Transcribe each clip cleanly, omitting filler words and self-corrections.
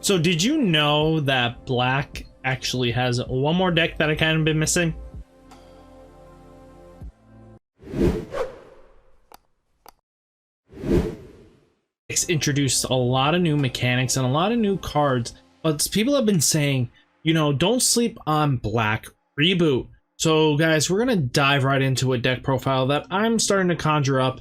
So did you know that black actually has one more deck that I kind of been missing? It's introduced a lot of new mechanics and a lot of new cards, but people have been saying, you know, don't sleep on black. Reboot. So guys, we're gonna dive right into a deck profile that I'm starting to conjure up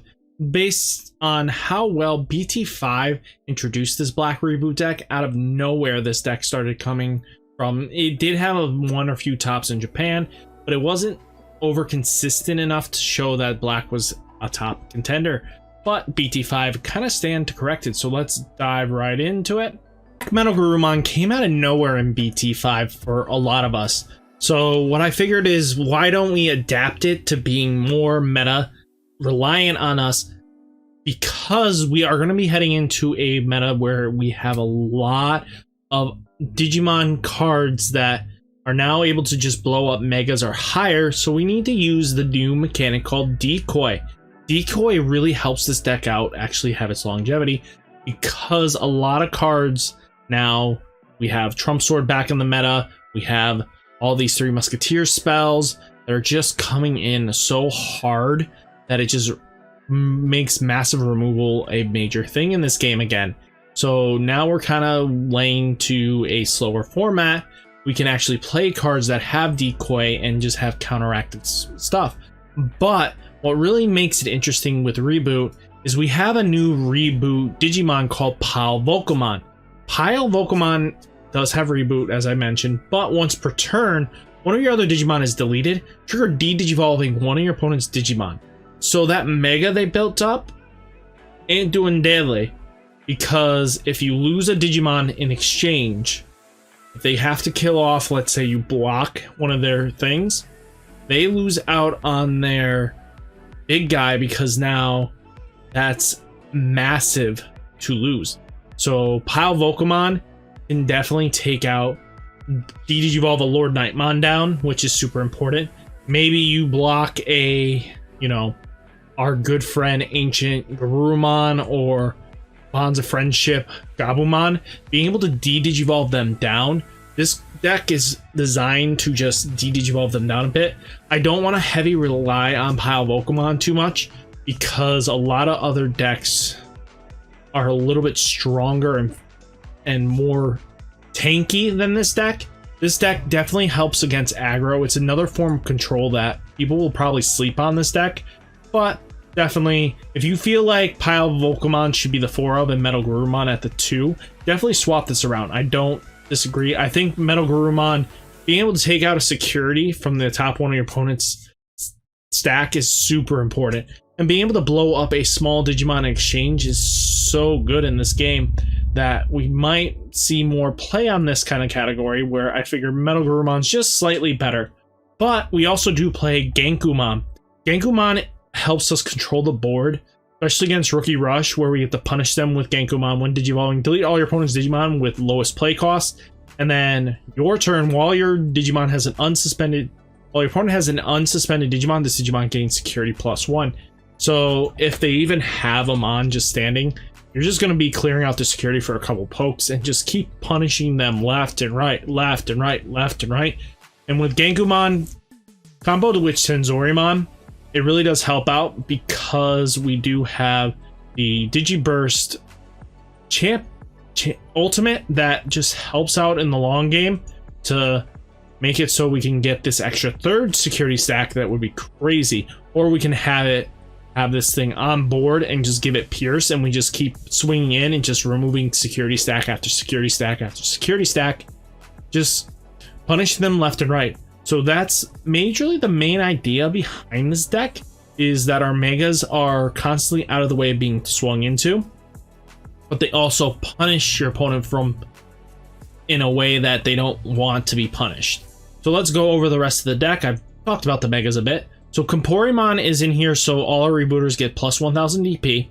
based on how well BT5 introduced this black reboot deck. Out of nowhere, this deck started coming from. It did have one or few tops in Japan, but it wasn't over consistent enough to show that black was a top contender. But BT5 kind of stand to correct it, so let's dive right into it. Metal Garurumon came out of nowhere in BT5 for a lot of us. So what I figured is, why don't we adapt it to being more meta, reliant on us, because we are going to be heading into a meta where we have a lot of Digimon cards that are now able to just blow up megas or higher, so we need to use the new mechanic called Decoy. Decoy really helps this deck out actually have its longevity, because a lot of cards now, we have Trump Sword back in the meta, we have all these Three Musketeers spells that are just coming in so hard that it just makes massive removal a major thing in this game again. So now we're kind of laying to a slower format. We can actually play cards that have Decoy and just have counteracted stuff. But what really makes it interesting with Reboot is we have a new Reboot Digimon called Pile Volcamon. Pile Volcamon does have Reboot, as I mentioned, but once per turn, one of your other Digimon is deleted, trigger de-digivolving one of your opponent's Digimon. So that mega they built up ain't doing deadly, because if you lose a Digimon in exchange, if they have to kill off, let's say you block one of their things, they lose out on their big guy, because now that's massive to lose. So Pile Volcamon can definitely take out, de-digivolve a Lord Nightmon down, which is super important. Maybe you block a, you know, our good friend Ancient Garurumon or Bonds of Friendship Gabumon, being able to de-digivolve them down. This deck is designed to just de-digivolve them down a bit. I don't want to heavy rely on Pile Volcamon too much, because a lot of other decks are a little bit stronger and more tanky than this deck. This deck definitely helps against aggro. It's another form of control that people will probably sleep on this deck, but definitely, if you feel like Pile Volcamon should be the 4 of and Metal Garurumon at the 2, definitely swap this around. I don't disagree. I think Metal Garurumon being able to take out a security from the top one of your opponent's stack is super important, and being able to blow up a small Digimon in exchange is so good in this game that we might see more play on this kind of category, where I figure Metal Garurumon's just slightly better. But we also do play Genkumon. Genkumon helps us control the board, especially against Rookie Rush, where we get to punish them with Genkumon when digivolving. Delete all your opponent's Digimon with lowest play cost, and then your turn, while your Digimon has an unsuspended, while your opponent has an unsuspended Digimon, this Digimon gains security +1. So if they even have them on just standing, you're just going to be clearing out the security for a couple pokes and just keep punishing them left and right, left and right, left and right. And with Genkumon combo to Witch Tenzorimon, it really does help out, because we do have the Digiburst Ultimate that just helps out in the long game to make it so we can get this extra third security stack. That would be crazy. Or we can have this thing on board and just give it Pierce, and we just keep swinging in and just removing security stack after security stack after security stack, just punish them left and right. So that's majorly the main idea behind this deck, is that our megas are constantly out of the way of being swung into, but they also punish your opponent from in a way that they don't want to be punished. So let's go over the rest of the deck. I've talked about the megas a bit. So Komporimon is in here, so all our rebooters get +1000 DP.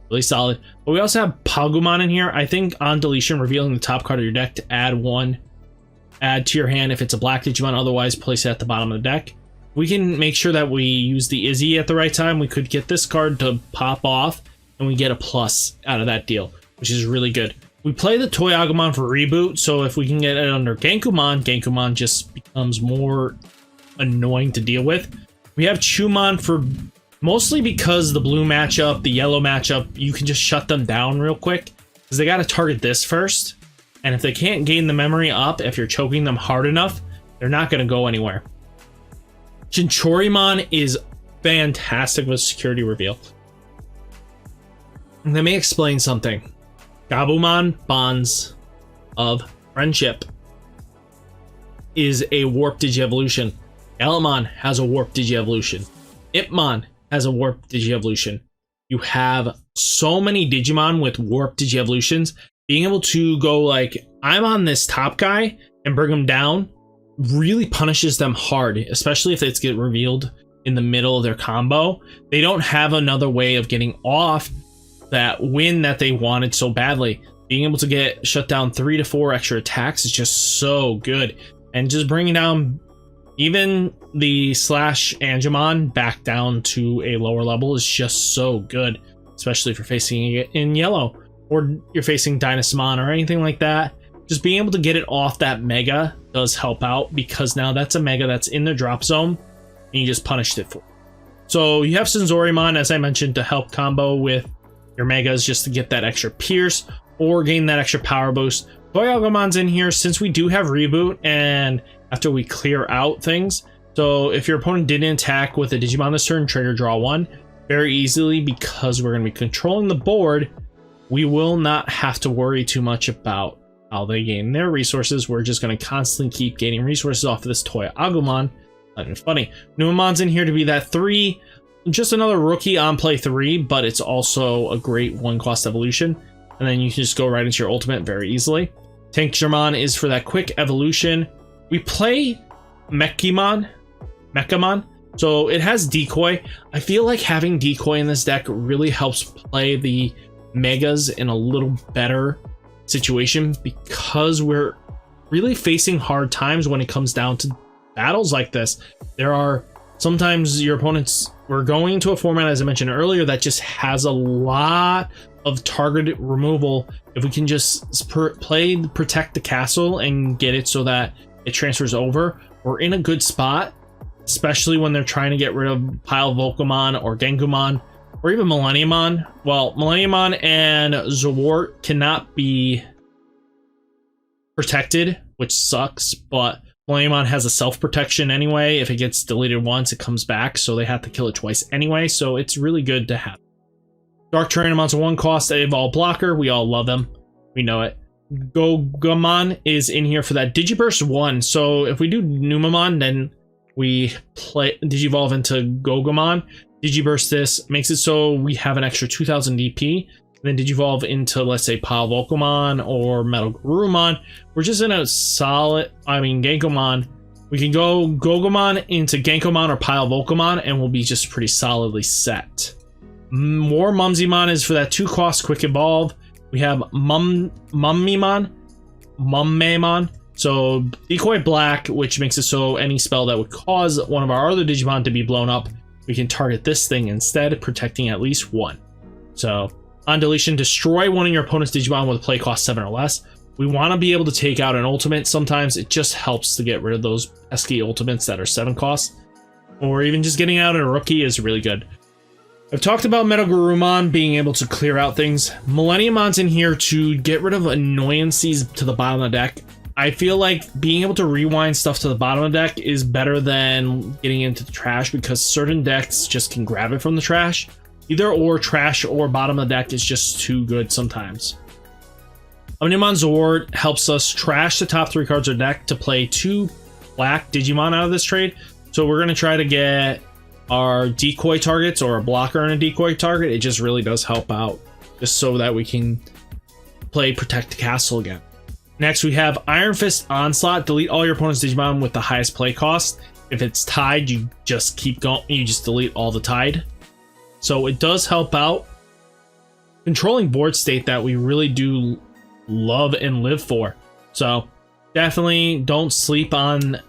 Really solid. But we also have Palgumon in here. I think on deletion, revealing the top card of your deck to add to your hand if it's a black Digimon, otherwise place it at the bottom of the deck. We can make sure that we use the Izzy at the right time. We could get this card to pop off, and we get a plus out of that deal, which is really good. We play the Toy Agumon for Reboot, so if we can get it under Genkumon, Genkumon just becomes more annoying to deal with. We have Chumon for mostly because the blue matchup, the yellow matchup, you can just shut them down real quick because they got to target this first. And if they can't gain the memory up, if you're choking them hard enough, they're not going to go anywhere. Chinchorimon is fantastic with security reveal. Let me explain something. Gabumon, Bonds of Friendship, is a Warp Digievolution. Galamon has a Warp Digievolution. Ipmon has a Warp Digievolution. You have so many Digimon with Warp Digievolutions. Being able to go like, I'm on this top guy and bring him down really punishes them hard, especially if it's get revealed in the middle of their combo. They don't have another way of getting off that win that they wanted so badly. Being able to get shut down 3 to 4 extra attacks is just so good. And just bringing down even the Slash Angemon back down to a lower level is just so good, especially if you're facing it in yellow or you're facing Dynasmon or anything like that. Just being able to get it off that Mega does help out because now that's a Mega that's in the drop zone and you just punished it for. So you have Senzorimon, as I mentioned, to help combo with your Megas just to get that extra Pierce or gain that extra power boost. Toy Agumon's in here since we do have Reboot and after we clear out things. So if your opponent didn't attack with a Digimon this turn, trigger draw 1 very easily because we're going to be controlling the board. We will not have to worry too much about how they gain their resources. We're just going to constantly keep gaining resources off of this Toy Agumon. Not even funny. Numamon's in here to be that 3. Just another rookie on play 3, but it's also a great 1-cost evolution. And then you can just go right into your ultimate very easily. Tankgermon is for that quick evolution. We play Mechamon, so it has Decoy. I feel like having Decoy in this deck really helps play the Megas in a little better situation because we're really facing hard times when it comes down to battles like this. There are sometimes your opponents, we're going into a format, as I mentioned earlier, that just has a lot of target removal. If we can just protect the castle and get it so that it transfers over, we're in a good spot, especially when they're trying to get rid of Pile Volcamon or Genkumon or even Millenniumon. Well, Millenniumon and Zawart cannot be protected, which sucks, but Millenniumon has a self-protection anyway. If it gets deleted once, it comes back, so they have to kill it twice anyway, so it's really good to have. Dark Tyrannomon's a 1-cost Evolve blocker. We all love them. We know it. Gogamon is in here for that Digiburst 1. So if we do Numamon, then we play Digivolve into Gogamon. Digiburst this, makes it so we have an extra 2000 DP. Then Digivolve into, let's say, Pile Volcamon or Metal Garurumon. We're just in a solid, Genkomon. We can go Gogamon into Genkomon or Pile Volcamon, and we'll be just pretty solidly set. More Mumsymon is for that 2-cost quick evolve. We have Mummymon. So Decoy Black, which makes it so any spell that would cause one of our other Digimon to be blown up, we can target this thing instead, protecting at least 1. So on deletion, destroy one of your opponent's Digimon with a play cost 7 or less. We want to be able to take out an ultimate. Sometimes it just helps to get rid of those pesky ultimates that are 7 costs. Or even just getting out a rookie is really good. I've talked about Metal Garurumon being able to clear out things. Millenniumon's in here to get rid of annoyances to the bottom of the deck. I feel like being able to rewind stuff to the bottom of the deck is better than getting into the trash because certain decks just can grab it from the trash. Either or trash or bottom of the deck is just too good sometimes. Omnimon Zord helps us trash the top 3 cards of the deck to play 2 black Digimon out of this trade. So we're going to try to get our decoy targets or a blocker and a decoy target. It just really does help out just so that we can play Protect the Castle again. Next, we have Iron Fist Onslaught. Delete all your opponent's Digimon with the highest play cost. If it's tied, you just keep going. You just delete all the tied. So it does help out controlling board state that we really do love and live for. So definitely don't sleep on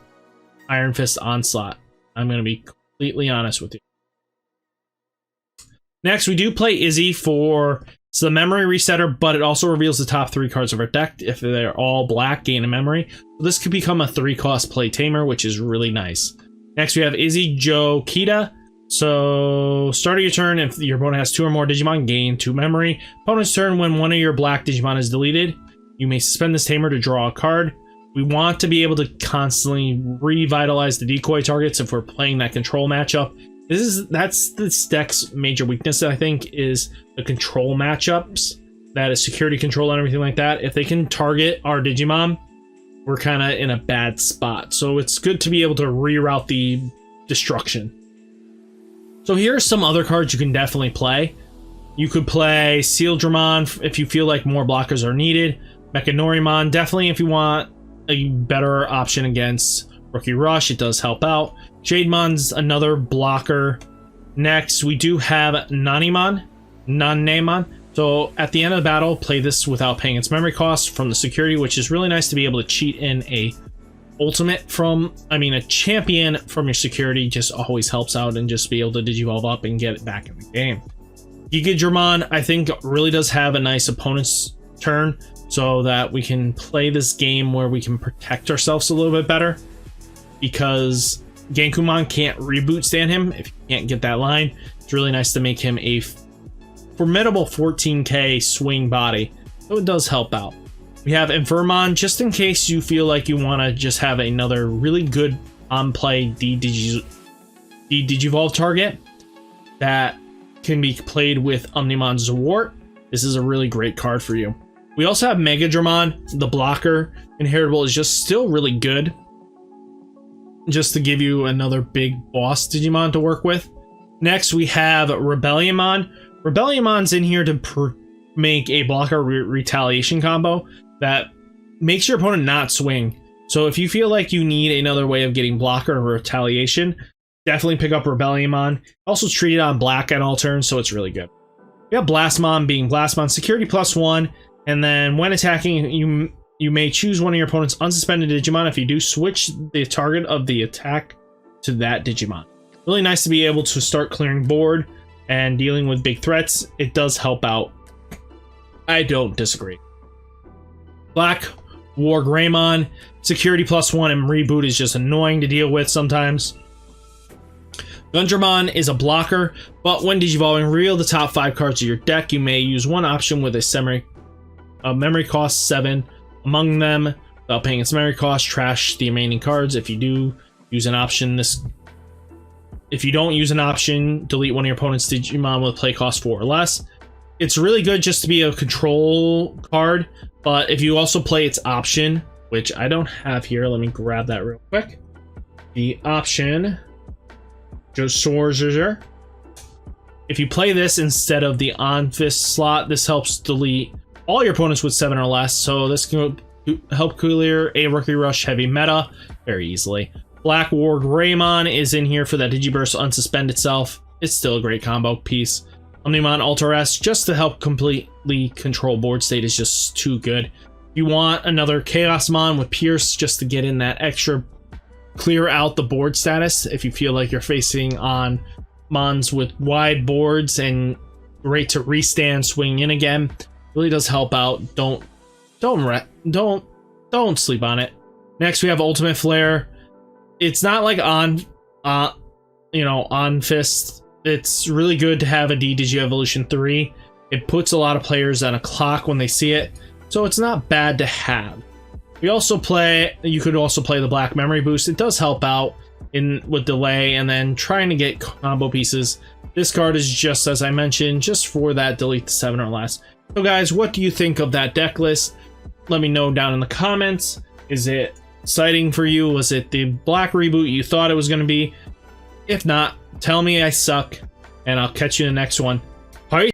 Iron Fist Onslaught. I'm going to be completely honest with you. Next, we do play Izzy for It's the memory resetter, but it also reveals the top 3 cards of our deck. If they're all black, gain a memory. So this could become a 3-cost play tamer, which is really nice. Next, we have Izzy Joe Kita. So, start of your turn, if your opponent has 2 or more Digimon, gain 2 memory. Opponent's turn, when one of your black Digimon is deleted, you may suspend this tamer to draw a card. We want to be able to constantly revitalize the decoy targets if we're playing that control matchup. That's this deck's major weakness, I think, is the control matchups. That is security control and everything like that. If they can target our Digimon, we're kind of in a bad spot. So it's good to be able to reroute the destruction. So here are some other cards you can definitely play. You could play Sealdramon if you feel like more blockers are needed. Mechanorimon, definitely if you want a better option against Rookie Rush, it does help out. Shademon's another blocker. Next, we do have Nannemon. So at the end of the battle, play this without paying its memory cost from the security, which is really nice to be able to cheat in a champion from your security. Just always helps out, and just be able to digivolve up and get it back in the game. Gigadramon, I think, really does have a nice opponent's turn, so that we can play this game where we can protect ourselves a little bit better, because Genkumon can't reboot stand him if you can't get that line. It's really nice to make him a formidable 14k swing body, so it does help out. We have Infermon, just in case you feel like you want to just have another really good on-play Digivolve target that can be played with Omnimon Zwart. This is a really great card for you. We also have Megadramon. The blocker inheritable is just still really good, just to give you another big boss Digimon to work with. Next, we have Rebellionmon. Rebellionmon's in here to make a blocker retaliation combo that makes your opponent not swing. So if you feel like you need another way of getting blocker or retaliation, definitely pick up Rebellionmon. Also treat it on black on all turns, so it's really good. We have Blastmon being Blastmon security +1, and then when attacking, you may choose one of your opponent's unsuspended Digimon. If you do, switch the target of the attack to that Digimon. Really nice to be able to start clearing board and dealing with big threats. It does help out. I don't disagree. Black War Greymon, security +1 and reboot is just annoying to deal with sometimes. Gundramon is a blocker, but when digivolving, reveal the top 5 cards of your deck. You may use one option with a memory cost 7 among them without paying its memory cost. Trash the remaining cards. If you do use an option, if you don't use an option, delete one of your opponent's Digimon with play cost 4 or less. It's really good just to be a control card, but if you also play its option, which I don't have here, let me grab that real quick. The option, just Sorcerer. If you play this instead of the on-fist slot, this helps delete all your opponents with 7 or less, so this can help clear a Rookie Rush heavy meta very easily. Black War Greymon is in here for that Digiburst unsuspend itself. It's still a great combo piece. Omnimon Alter S, just to help completely control board state, is just too good. If you want another Chaosmon with Pierce, just to get in that extra clear out the board status, if you feel like you're facing on Mons with wide boards and great to restand, swing in again, really does help out. Don't sleep on it. Next, we have Ultimate Flare. It's not like on fist. It's really good to have a D-Digi Evolution 3. It puts a lot of players on a clock when they see it, so it's not bad to have. You could also play the Black Memory Boost. It does help out with delay and then trying to get combo pieces. This card is just, as I mentioned, just for that delete the 7 or less. So guys, what do you think of that deck list? Let me know down in the comments. Is it exciting for you? Was it the Black Reboot you thought it was going to be? If not, tell me I suck, and I'll catch you in the next one.